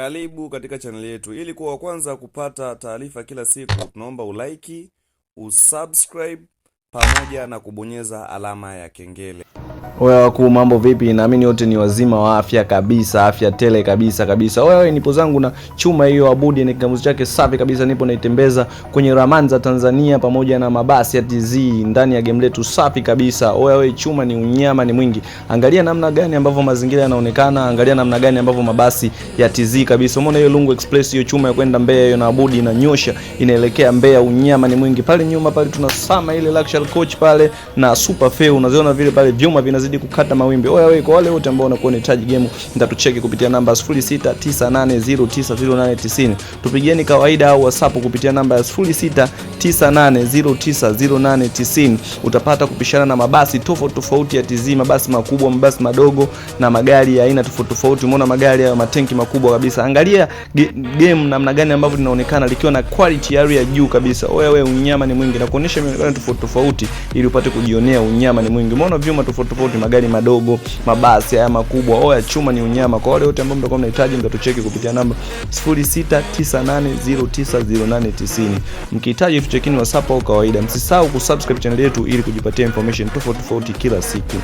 Karibu katika channel yetu. Ili kuwa wa kwanza kupata taarifa kila siku, tunaomba ulike, usubscribe pamoja na kubonyeza alama ya kengele. Oya wakuu, mambo vipi? Naamini wote ni wazima wa afya kabisa, afya tele kabisa. Oya, nipo zangu na chuma hiyo Abudi, ni kikamuzi chake safi kabisa, nipo naitembeza kwenye ramani za Tanzania pamoja na mabasi ya TZ ndani ya game letu safi kabisa. Oya wewe, chuma ni unyama ni mwingi. Angalia namna gani ambavyo mazingira yanaonekana, angalia namna gani ambavyo mabasi ya TZ kabisa. Umeona hiyo Lungu Express, hiyo chuma ya kwenda Mbeya hiyo na Abudi inanyosha inaelekea Mbeya, unyama ni mwingi. Pale nyuma pale tunasama ile luxury coach pale na super fair, unaziona vile pale vyuma vinazidi kukata mawimbi. Oya wewe, kwa wale wote ambao wanakuwa wanahitaji game, nitatucheki kupitia namba 0698090890. Tupigieni kawaida au WhatsApp kupitia namba ya 0698090890. Utapata kupishana na mabasi tofauti ya TZ, mabasi makubwa, mabasi madogo na magari ya aina tofauti. Umeona magari ya matenki makubwa kabisa. Angalia game namna gani ambavyo linaonekana likiwa na quality ya juu kabisa. Oya wewe, unyama ni mwingi, na kuonesha mionekano tofauti ili upate kujionea unyama ni mwingi. Umeona vyuma tofauti, magari madogo, mabasi haya makubwa. Oya, chuma ni unyama. Kwa wale wote ambao mtakuwa mnahitaji, mtatucheki kupitia namba 0698090890. Mkihitaji tuchekini WhatsApp au kawaida. Msisahau kusubscribe channel yetu ili kujipatia information tofauti kila siku.